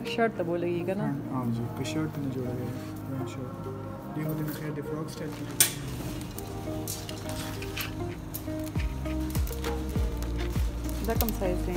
Shirt तो बोलेगी ना। हाँ जी, कि शर्ट में जोड़ा गया है शर्ट। ये होते हैं खैर फ्रॉक स्टाइल की। कम साइज है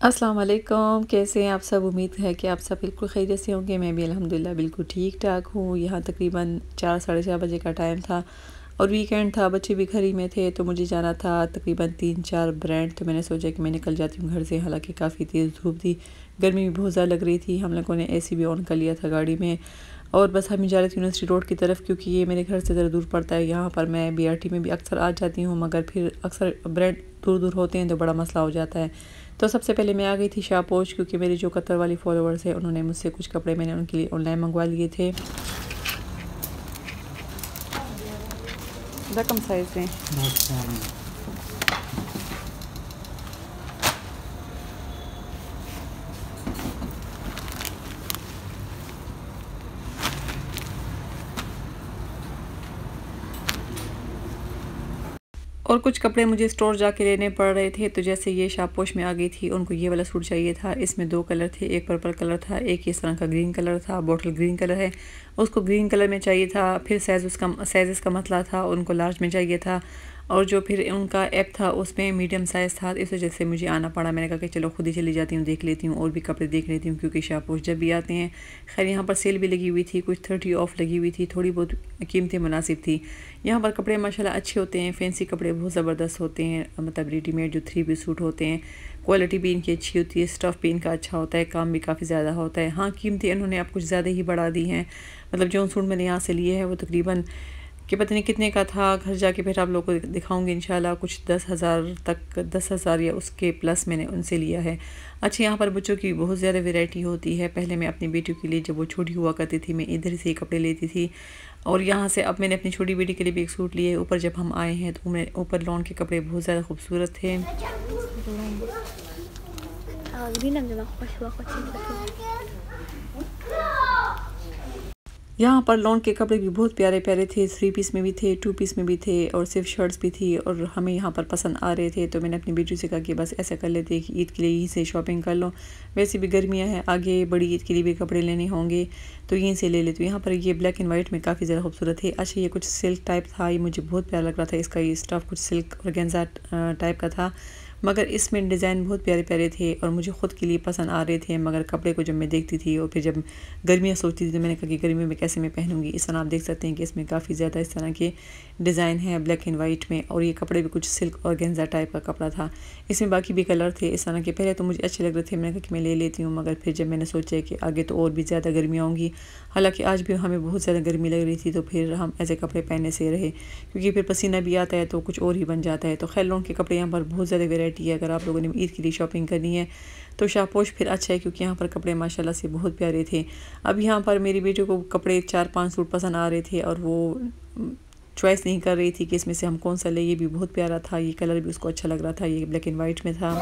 अस्सलाम वालेकुम। कैसे हैं आप सब? उम्मीद है कि आप सब बिल्कुल खैरियत से होंगे। मैं भी अल्हम्दुलिल्लाह बिल्कुल ठीक ठाक हूँ। यहाँ तकरीबन 4 साढ़े 4 बजे का टाइम था और वीकेंड था, बच्चे भी घर ही में थे, तो मुझे जाना था तकरीबन 3-4 ब्रांड। तो मैंने सोचा कि मैं निकल जाती हूँ घर से। हालांकि काफ़ी तेज़ धूप थी, गर्मी भी बहुत ज़्यादा लग रही थी। हम लोगों ने एसी भी ऑन कर लिया था गाड़ी में और बस हम जा रहे थे यूनिवर्सिटी रोड की तरफ, क्योंकि ये मेरे घर से ज़रा दूर पड़ता है। यहाँ पर मैं बीआरटी में भी अक्सर आ जाती हूँ, मगर फिर अक्सर ब्रांड दूर दूर होते हैं तो बड़ा मसला हो जाता है। तो सबसे पहले मैं आ गई थी शापोश, क्योंकि मेरी जो कतर वाली फॉलोअर्स है उन्होंने मुझसे कुछ कपड़े मैंने उनके लिए ऑनलाइन मंगवा लिए थे। कम साइज है और कुछ कपड़े मुझे स्टोर जाके लेने पड़ रहे थे। तो जैसे ये शापोश में आ गई थी, उनको ये वाला सूट चाहिए था। इसमें 2 कलर थे, एक पर्पल कलर था, एक इस तरह का ग्रीन कलर था, बॉटल ग्रीन कलर है, उसको ग्रीन कलर में चाहिए था। फिर साइज़ का मतला था, उनको लार्ज में चाहिए था और जो फिर उनका ऐप था उसमें मीडियम साइज़ था। इस वजह से मुझे आना पड़ा। मैंने कहा कि चलो खुद ही चली जाती हूँ, देख लेती हूँ और भी कपड़े देख लेती हूँ, क्योंकि शापोश जब भी आते हैं। खैर यहाँ पर सेल भी लगी हुई थी, कुछ 30 ऑफ लगी हुई थी, थोड़ी बहुत कीमतें मुनासिब थी। यहाँ पर कपड़े माशाल्लाह अच्छे होते हैं, फैंसी कपड़े बहुत ज़बरदस्त होते हैं। मतलब रेडीमेड जो 3 पीस सूट होते हैं, क्वालिटी भी इनकी अच्छी होती है, स्टफ़ भी इनका अच्छा होता है, काम भी काफ़ी ज़्यादा होता है। हाँ, कीमतें इन्होंने अब कुछ ज़्यादा ही बढ़ा दी हैं। मतलब जो सूट मैंने यहाँ से लिए है वो तकरीबन कि पता नहीं कितने का था। घर जाके फिर आप लोगों को दिखाऊंगी इंशाल्लाह। कुछ 10,000 तक, 10,000 या उसके प्लस मैंने उनसे लिया है। अच्छा, यहाँ पर बच्चों की बहुत ज़्यादा वैरायटी होती है। पहले मैं अपनी बेटी के लिए, जब वो छोटी हुआ करती थी, मैं इधर से ही कपड़े लेती थी और यहाँ से अब मैंने अपनी छोटी बेटी के लिए भी एक सूट लिए। ऊपर जब हम आए हैं तो मेरे ऊपर लॉन के कपड़े बहुत ज़्यादा खूबसूरत थे। यहाँ पर लॉन के कपड़े भी बहुत प्यारे प्यारे थे। 3 पीस में भी थे, 2 पीस में भी थे और सिर्फ शर्ट्स भी थी और हमें यहाँ पर पसंद आ रहे थे। तो मैंने अपनी बेटी से कहा कि बस ऐसा कर लेते हैं कि ईद के लिए यहीं से शॉपिंग कर लो। वैसे भी गर्मियाँ हैं, आगे बड़ी ईद के लिए भी कपड़े लेने होंगे तो यहीं से ले लेते। यहाँ पर ये ब्लैक एंड वाइट में काफ़ी ज़्यादा खूबसूरत है। अच्छा, ये कुछ सिल्क टाइप था, ये मुझे बहुत प्यारा लग रहा था। इसका ये स्टफ़ कुछ सिल्क ऑर्गेन्जा टाइप का था, मगर इसमें डिज़ाइन बहुत प्यारे प्यारे थे और मुझे ख़ुद के लिए पसंद आ रहे थे। मगर कपड़े को जब मैं देखती थी और फिर जब गर्मियाँ सोचती थी तो मैंने कहा कि गर्मियों में कैसे मैं पहनूंगी। इस तरह आप देख सकते हैं कि इसमें काफ़ी ज़्यादा इस तरह के डिज़ाइन है ब्लैक एंड वाइट में और ये कपड़े भी कुछ सिल्क ऑर्गेन्जा टाइप का कपड़ा था। इसमें बाकी भी कलर थे इस तरह के। पहले तो मुझे अच्छे लग रहे थे, मैंने कहा कि मैं ले लेती हूँ, मगर फिर जब मैंने सोचा कि आगे तो और भी ज़्यादा गर्मियाँ होंगी, हालाँकि आज भी हमें बहुत ज़्यादा गर्मी लग रही थी, तो फिर हम ऐसे कपड़े पहनने से रहे, क्योंकि फिर पसीना भी आता है तो कुछ और ही बन जाता है। तो खैर लॉन के कपड़े यहाँ पर बहुत ज़्यादा वेराइटी है। अगर आप लोगों ने ईद के लिए शॉपिंग करनी है तो शापोश फिर अच्छा है, क्योंकि यहाँ पर कपड़े माशाल्लाह से बहुत प्यारे थे। अब यहाँ पर मेरी बेटी को कपड़े 4-5 सूट पसंद आ रहे थे और वो चॉइस नहीं कर रही थी कि इसमें से हम कौन सा ले। ये भी बहुत प्यारा था, ये कलर भी उसको अच्छा लग रहा था, ये ब्लैक एंड वाइट में था।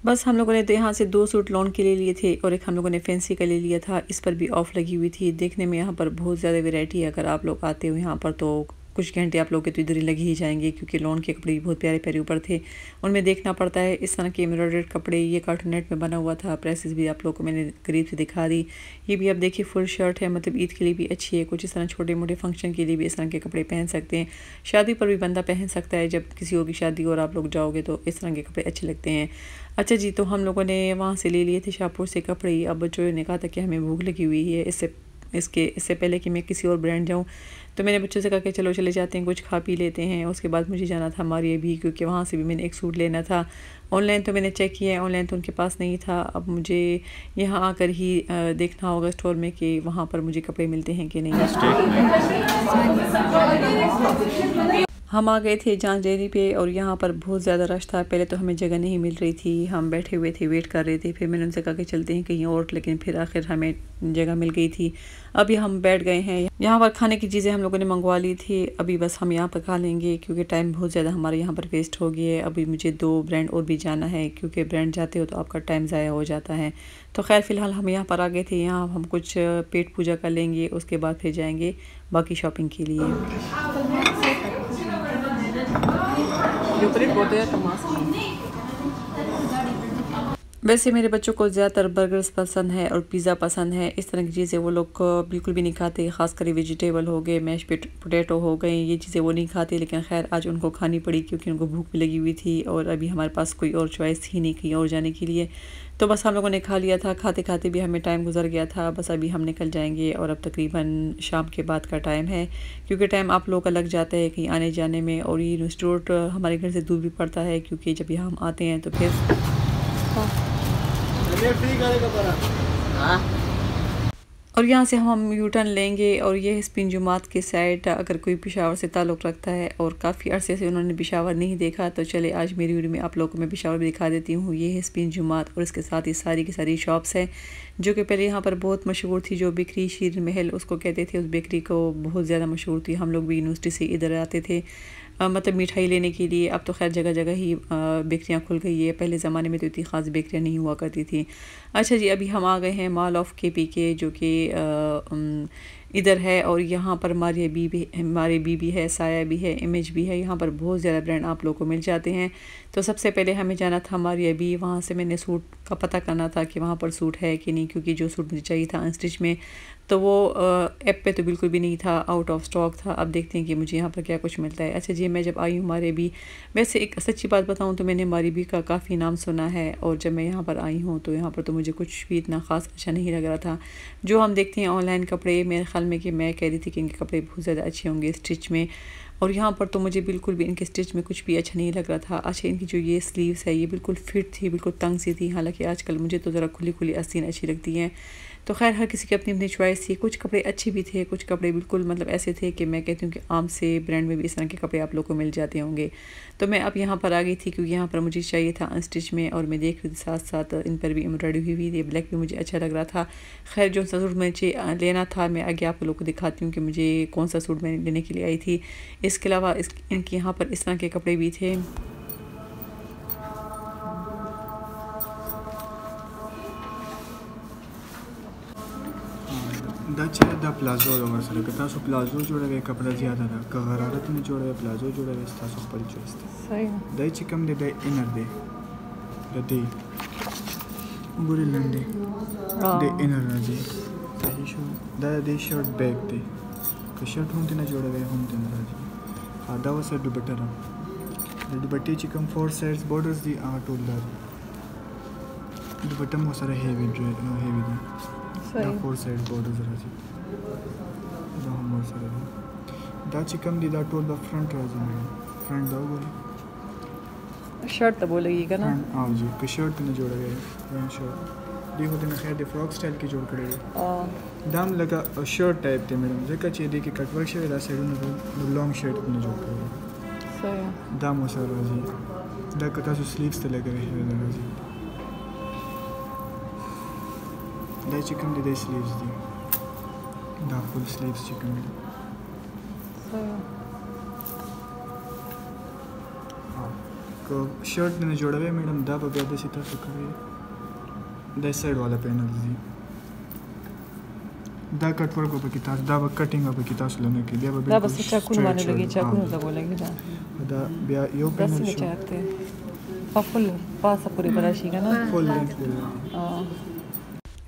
बस हम लोगों ने तो यहाँ से 2 सूट लॉन के लिए लिए थे और एक हम लोगों ने फैंसी का ले लिया था। इस पर भी ऑफ़ लगी हुई थी। देखने में यहाँ पर बहुत ज़्यादा वैरायटी है। अगर आप लोग आते हो यहाँ पर तो कुछ घंटे आप लोग के तो इधर ही लगे ही जाएंगे, क्योंकि लॉन के कपड़े भी बहुत प्यारे प्यारे ऊपर थे, उनमें देखना पड़ता है। इस तरह के एम्ब्रॉयडर्ड कपड़े, ये कार्टून नेट में बना हुआ था। प्रेसेस भी आप लोग को मैंने करीब से दिखा दी। ये भी आप देखिए फुल शर्ट है, मतलब ईद के लिए भी अच्छी है। कुछ इस तरह छोटे मोटे फंक्शन के लिए भी इस तरह के कपड़े पहन सकते हैं। शादी पर भी बंदा पहन सकता है, जब किसी और की शादी और आप लोग जाओगे तो इस तरह के कपड़े अच्छे लगते हैं। अच्छा जी, तो हम लोगों ने वहाँ से ले लिए थे शाहपुर से कपड़े। अब बच्चों ने कहा था कि हमें भूख लगी हुई है, इससे पहले कि मैं किसी और ब्रांड जाऊँ, तो मैंने बच्चों से कहा कि चलो चले जाते हैं, कुछ खा पी लेते हैं। उसके बाद मुझे जाना था हमारे भी, क्योंकि वहाँ से भी मैंने एक सूट लेना था। ऑनलाइन तो मैंने चेक किया है, ऑनलाइन तो उनके पास नहीं था। अब मुझे यहाँ आकर ही देखना होगा स्टोर में कि वहाँ पर मुझे कपड़े मिलते हैं कि नहीं। हम आ गए थे जांच डेयरी पे और यहाँ पर बहुत ज़्यादा रश था। पहले तो हमें जगह नहीं मिल रही थी, हम बैठे हुए थे, वेट कर रहे थे। फिर मैंने उनसे कहा कि चलते हैं कहीं और, लेकिन फिर आखिर हमें जगह मिल गई थी। अभी हम बैठ गए हैं। यहाँ पर खाने की चीज़ें हम लोगों ने मंगवा ली थी। अभी बस हम यहाँ पर खा लेंगे क्योंकि टाइम बहुत ज़्यादा हमारे यहाँ पर वेस्ट हो गया है। अभी मुझे 2 ब्रांड और भी जाना है क्योंकि ब्रांड जाते हो तो आपका टाइम ज़ाया हो जाता है। तो खैर फ़िलहाल हम यहाँ पर आ गए थे। यहाँ हम कुछ पेट पूजा कर लेंगे, उसके बाद फिर जाएंगे बाकी शॉपिंग के लिए। वैसे मेरे बच्चों को ज़्यादातर बर्गर्स पसंद है और पिज़्ज़ा पसंद है। इस तरह की चीज़ें वो लोग बिल्कुल भी नहीं खाते, ख़ासकर वेजिटेबल हो गए, मैश पोटैटो हो गए, ये चीज़ें वो नहीं खाते। लेकिन खैर आज उनको खानी पड़ी क्योंकि उनको भूख भी लगी हुई थी और अभी हमारे पास कोई और चॉइस थी नहीं कहीं और जाने के लिए। तो बस हम लोगों ने खा लिया था। खाते खाते भी हमें टाइम गुजर गया था। बस अभी हम निकल जाएंगे और अब तकरीबन शाम के बाद का टाइम है क्योंकि टाइम आप लोगों का लग जाता है कहीं आने जाने में। और ये इंस्टीट्यूट हमारे घर से दूर भी पड़ता है क्योंकि जब यहाँ हम आते हैं तो फिर और यहाँ से हम यू टर्न लेंगे और ये है स्पिन जुमात के साइड। अगर कोई पेशावर से ताल्लुक़ रखता है और काफ़ी अरसे से उन्होंने पेशावर नहीं देखा तो चले आज मेरी वीडियो में आप लोगों को मैं पेशावर भी दिखा देती हूँ। ये है स्पिन जुमात और इसके साथ ही सारी की सारी शॉप्स हैं जो कि पहले यहाँ पर बहुत मशहूर थी। जो बेकरी शीर महल उसको कहते थे, उस बेकरी को बहुत ज़्यादा मशहूर थी। हम लोग भी यूनिवर्सिटी से इधर आते थे मतलब मिठाई लेने के लिए। अब तो खैर जगह जगह ही बेकरियाँ खुल गई है, पहले ज़माने में तो इतनी ख़ास बेकरियाँ नहीं हुआ करती थी। अच्छा जी, अभी हम आ गए हैं मॉल ऑफ KPK जो कि इधर है और यहाँ पर मारिया बीबी है, साया भी है, इमेज भी है। यहाँ पर बहुत ज़्यादा ब्रांड आप लोगों को मिल जाते हैं। तो सबसे पहले हमें जाना था मारिया बी। वहाँ से मैंने सूट का पता करना था कि वहाँ पर सूट है कि नहीं, क्योंकि जो सूट मुझे चाहिए था अनस्टिच में तो वो ऐप पे तो बिल्कुल भी नहीं था, आउट ऑफ स्टॉक था। अब देखते हैं कि मुझे यहाँ पर क्या कुछ मिलता है। अच्छा जी, मैं जब आई हूँ मारिया बी, वैसे एक सच्ची बात बताऊँ तो मैंने मारिया बी का काफ़ी नाम सुना है और जब मैं यहाँ पर आई हूँ तो यहाँ पर तो मुझे कुछ भी इतना ख़ास अच्छा नहीं लग रहा था। जो हम देखते हैं ऑनलाइन कपड़े, मेरे ख्याल में कि मैं कह रही थी कि इनके कपड़े बहुत ज़्यादा अच्छे होंगे स्टिच में, और यहाँ पर तो मुझे बिल्कुल भी इनके स्टिच में कुछ भी अच्छा नहीं लग रहा था। अच्छा, इनकी जो ये स्लीव्स है ये बिल्कुल फिट थी, बिल्कुल तंग सी थी। हालांकि आजकल मुझे तो ज़रा खुली खुली आस्तीन अच्छी लगती हैं। तो खैर हर किसी की अपनी अपनी चॉइस थी। कुछ कपड़े अच्छे भी थे, कुछ कपड़े बिल्कुल मतलब ऐसे थे कि मैं कहती हूँ कि आम से ब्रांड में भी इस तरह के कपड़े आप लोग को मिल जाते होंगे। तो मैं अब यहाँ पर आ गई थी क्योंकि यहाँ पर मुझे चाहिए था अनस्टिच में और मैं देख रही थी साथ साथ इन पर भी एम्ब्रॉयडरी हुई हुई थी। ब्लैक भी मुझे अच्छा लग रहा था। खैर जो सा सूट मुझे लेना था मैं आगे आप लोग को दिखाती हूँ कि मुझे कौन सा सूट मैं लेने के लिए आई थी। इसके अलावा इनके यहाँ पर इस तरह के कपड़े भी थे। दा प्लाजो होगा सर कितना सो प्लाजो जोड़े हुए कपड़ा ज़्यादा था गरारत में जोड़े हुए प्लाजो जोड़े हुए इसका सो पर चॉइस था सही दाई चिकम दे दाई इनर दे दे बुरी लंडे दे इनर राजी सही शो दा दे शर्ट बैग दे कि शर्ट होते ना जोड़े हुए होते ना राजी आधा वो सर दुपट्टा रहा दुपट्टे चिकम 4 साइड्स बॉर्डर्स दी आर्ट उल्ला दुपट्टा में सारा हेवी दी दा 4 साइड बॉर्डर्स राजी दा हम सारा दा चिकम दी दा टोल द फ्रंट राजी फ्रंट दा बोले शर्ट तो बोलेगी ना। हाँ जी, कि शर्ट ने जोड़ा गया है शर्ट दी होते ना खैर दे फ्रॉक स्टाइल की जोड़ करे दाम लगा शर्ट टाइप थे मैडम जैसा चाहिए दी कि कटवर्क शर्ट ऐसे ना लॉन्ग शर्ट ने जोड़ करे सही दाम वो सारा जी दा कटा सो स्लीव्स ते लगे हुए हैं राजी दा चिकन दे स्लीव्स दी दा फुल स्लीव्स चिकन दी को शर्ट ने जोड़ा हुआ है मैडम दा बगैर दे सीता सुखरे दा साइड वाला पैनल दी दा कटवर्क ऊपर की तास दा कटिंग ऊपर की तास लेने के लिए दा बस चाकू मारने लगी, चाकू ना बोलेंगे दा बिया यो पैनल बस चाहते फुल पास पूरी बराशी का ना फुल लेंथ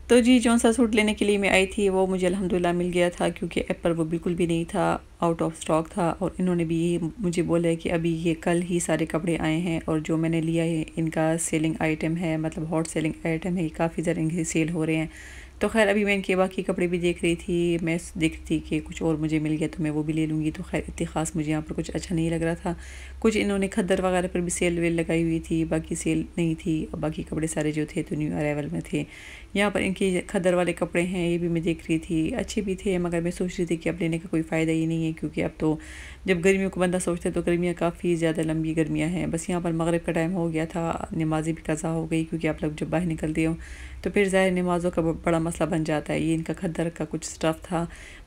तो जी जौन सा सूट लेने के लिए मैं आई थी वो मुझे अल्हम्दुलिल्लाह मिल गया था क्योंकि ऐप पर वो बिल्कुल भी नहीं था, आउट ऑफ स्टॉक था। और इन्होंने भी मुझे बोला है कि अभी ये कल ही सारे कपड़े आए हैं और जो मैंने लिया है इनका सेलिंग आइटम है, मतलब हॉट सेलिंग आइटम है, काफ़ी ज़्यादा इनके सेल हो रहे हैं। तो खैर अभी मैं इनके बाकी कपड़े भी देख रही थी, मैं देख रही थी कि कुछ और मुझे मिल गया तो मैं वो भी ले लूँगी। तो खैर इतनी ख़ास मुझे यहाँ पर कुछ अच्छा नहीं लग रहा था। कुछ इन्होंने खद्दर वगैरह पर भी सेल वेल लगाई हुई थी, बाकी सेल नहीं थी। बाकी कपड़े सारे जो थे तो न्यू अराइवल में थे। यहाँ पर इनके खद्दर वाले कपड़े हैं, ये भी मैं देख रही थी, अच्छे भी थे, मगर मैं सोच रही थी कि अब लेने का कोई फ़ायदा ही नहीं है, क्योंकि अब तो जब गर्मियों को बंदा सोचता है तो गर्मियाँ काफ़ी ज़्यादा लंबी गर्मियाँ हैं। बस यहाँ पर मगरिब का टाइम हो गया था, नमाज़ें भी कज़ा हो गई, क्योंकि आप लोग जब बाहर निकलते हो तो फिर ज़ाहिर नमाज़ों का बड़ा मसला बन जाता है। ये इनका खद्दर का कुछ स्टफ़ था,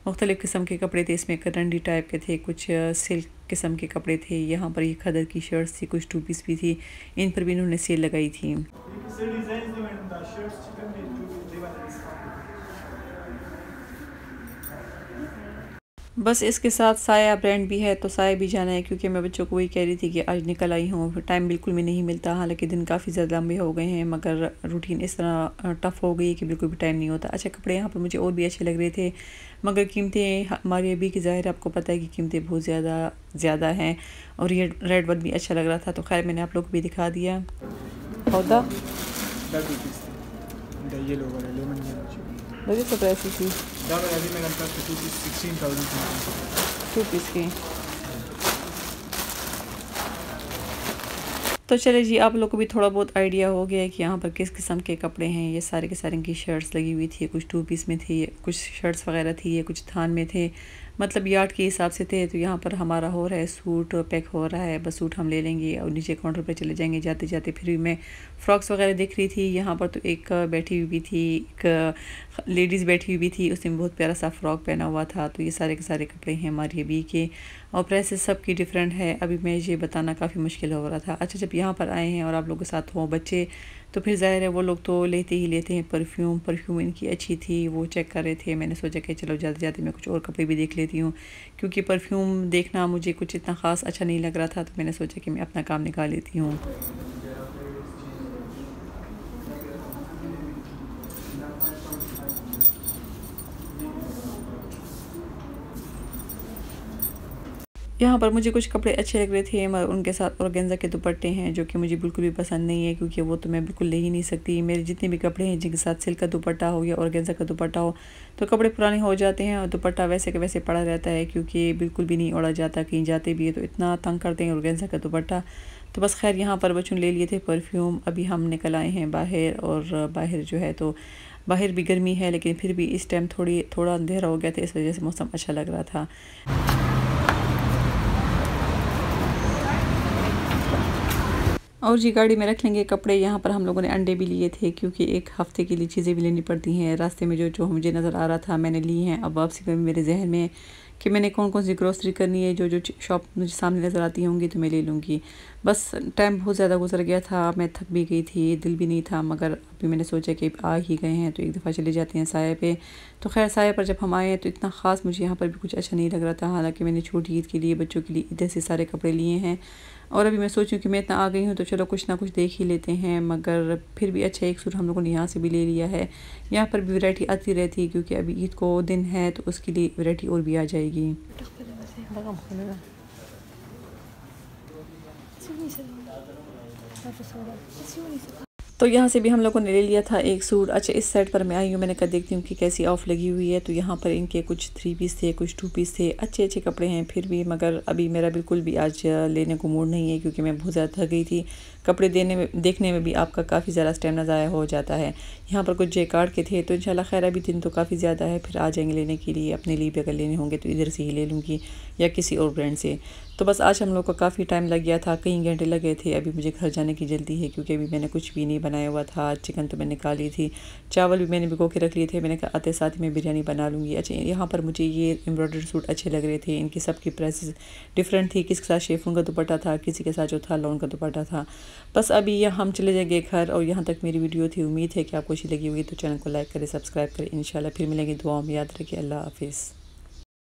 मुख्तलिफ़ किस्म के कपड़े थे, इसमें करंडी टाइप के थे, कुछ सिल्क किस्म के कपड़े थे। यहाँ पर ये खद्दर की शर्ट्स थी, कुछ 2 पीस भी थी, इन पर भी इन्होंने सेल लगाई थी। बस इसके साथ साया ब्रांड भी है, तो साया भी जाना है, क्योंकि मैं बच्चों को वही कह रही थी कि आज निकल आई हूँ, टाइम बिल्कुल भी नहीं मिलता। हालांकि दिन काफ़ी ज़्यादा लंबे हो गए हैं, मगर रूटीन इस तरह टफ़ हो गई कि बिल्कुल भी टाइम नहीं होता। अच्छा, कपड़े यहाँ पर मुझे और भी अच्छे लग रहे थे, मगर कीमतें हमारी अभी की ज़ाहिर आपको पता है कि कीमतें बहुत ज़्यादा हैं, और ये रेड वन भी अच्छा लग रहा था, तो खैर मैंने आप लोग को भी दिखा दिया। पौधा मुझे तो ऐसी थी 2 पीस की। तो चले जी, आप लोग को भी थोड़ा बहुत आइडिया हो गया है कि यहाँ पर किस किस्म के कपड़े हैं। ये सारे के सारे की शर्ट्स लगी हुई थी, कुछ 2 पीस में थी, कुछ शर्ट्स वगैरह थी, ये कुछ थान में थे, मतलब यार्ड के हिसाब से थे। तो यहाँ पर हमारा हो रहा है सूट पैक हो रहा है, बस सूट हम ले लेंगे और नीचे काउंटर पे चले जाएंगे। जाते जाते फिर भी मैं फ़्रॉक्स वगैरह देख रही थी। यहाँ पर तो एक बैठी हुई भी थी, एक लेडीज़ बैठी हुई भी थी, उसने बहुत प्यारा सा फ़्रॉक पहना हुआ था। तो ये सारे के सारे कपड़े हैं हमारे अभी के, और प्राइसेस सबकी डिफरेंट है। अभी मैं ये बताना काफ़ी मुश्किल हो रहा था। अच्छा, जब यहाँ पर आए हैं और आप लोगों के साथ हों बच्चे, तो फिर ज़ाहिर है वो लोग तो लेते ही लेते हैं। परफ्यूम इनकी अच्छी थी, वो चेक कर रहे थे। मैंने सोचा कि चलो जाते जाते मैं कुछ और कपड़े भी देख लेती हूँ, क्योंकि परफ्यूम देखना मुझे कुछ इतना ख़ास अच्छा नहीं लग रहा था। तो मैंने सोचा कि मैं अपना काम निकाल लेती हूँ। यहाँ पर मुझे कुछ कपड़े अच्छे लग रहे थे, मगर उनके साथ ऑर्गेन्जा के दुपट्टे हैं, जो कि मुझे बिल्कुल भी पसंद नहीं है, क्योंकि वो तो मैं बिल्कुल ले ही नहीं सकती। मेरे जितने भी कपड़े हैं जिनके साथ सिल्क का दुपट्टा हो या ऑर्गेन्जा का दुपट्टा हो, तो कपड़े पुराने हो जाते हैं और दुपट्टा वैसे के वैसे पड़ा रहता है, क्योंकि बिल्कुल भी नहीं ओढ़ा जाता। कहीं जाते भी है तो इतना तंग करते हैं ऑर्गेन्जा का दुपट्टा। तो बस खैर, यहाँ पर बच्चों ले लिए थे परफ्यूम। अभी हम निकल आए हैं बाहर, और बाहर जो है तो बाहर भी गर्मी है, लेकिन फिर भी इस टाइम थोड़ा अंधेरा हो गया था, इस वजह से मौसम अच्छा लग रहा था। और जी, गाड़ी में रख लेंगे कपड़े। यहाँ पर हम लोगों ने अंडे भी लिए थे, क्योंकि 1 हफ़्ते के लिए चीज़ें भी लेनी पड़ती हैं। रास्ते में जो मुझे नज़र आ रहा था मैंने ली हैं। अब वापसी में मेरे जहन में कि मैंने कौन कौन सी ग्रोसरी करनी है, जो शॉप मुझे सामने नज़र आती होंगी तो मैं ले लूँगी। बस टाइम बहुत ज़्यादा गुजर गया था, मैं थक भी गई थी, दिल भी नहीं था, मगर अभी मैंने सोचा कि आ ही गए हैं तो एक दफ़ा चले जाते हैं साया पे। तो खैर, साया पर जब हम आए हैं तो इतना ख़ास मुझे यहाँ पर भी कुछ अच्छा नहीं लग रहा था। हालाँकि मैंने छोटी ईद के लिए बच्चों के लिए इधर से सारे कपड़े लिए हैं, और अभी मैं सोचूं कि मैं इतना आ गई हूँ तो चलो कुछ ना कुछ देख ही लेते हैं। मगर फिर भी अच्छा, एक सूट हम लोगों ने यहाँ से भी ले लिया है। यहाँ पर भी वैरायटी आती रहती है, क्योंकि अभी ईद को दिन है तो उसके लिए वैरायटी और भी आ जाएगी। तो यहाँ से भी हम लोगों ने ले लिया था एक सूट। अच्छा, इस साइड पर मैं आई हूँ, मैंने कहा देखती हूँ कि कैसी ऑफ़ लगी हुई है। तो यहाँ पर इनके कुछ 3 पीस थे, कुछ 2 पीस थे, अच्छे कपड़े हैं फिर भी, मगर अभी मेरा बिल्कुल भी आज लेने को मूड नहीं है, क्योंकि मैं बहुत ज़्यादा थक गई थी। कपड़े देखने में भी आपका काफ़ी ज़्यादा स्टेमिना ज़ाया हो जाता है। यहाँ पर कुछ जेकार्ड के थे, तो इंशाल्लाह खैर अभी दिन तो काफ़ी ज़्यादा है, फिर आ जाएंगे लेने के लिए। अपने लिए भी अगर लेने होंगे तो इधर से ही ले लूँगी या किसी और ब्रांड से। तो बस आज हम लोग को काफ़ी टाइम लग गया था, कई घंटे लगे थे। अभी मुझे घर जाने की जल्दी है, क्योंकि अभी मैंने कुछ भी नहीं बनाया हुआ था। चिकन तो मैंने निकाली थी, चावल भी मैंने भिगो के रख लिए थे। मैंने कहा आते साथ ही मैं बिरयानी बना लूँगी। अच्छा, यहाँ पर मुझे ये एम्ब्रॉयडर्ड सूट अच्छे लग रहे थे। इनकी सबकी प्राइसेस डिफरेंट थी, किसी के साथ शेफून का दुपट्टा था, किसी के साथ जो था लॉन का दुपट्टा था। बस अभी हम चले जाएंगे घर, और यहाँ तक मेरी वीडियो थी। उम्मीद है कि आपको अच्छी लगी होगी, तो चैनल को लाइक करें, सब्सक्राइब करें। इंशाल्लाह फिर मिलेंगे दुआओं में। याद रखिए, अल्लाह हाफिज़।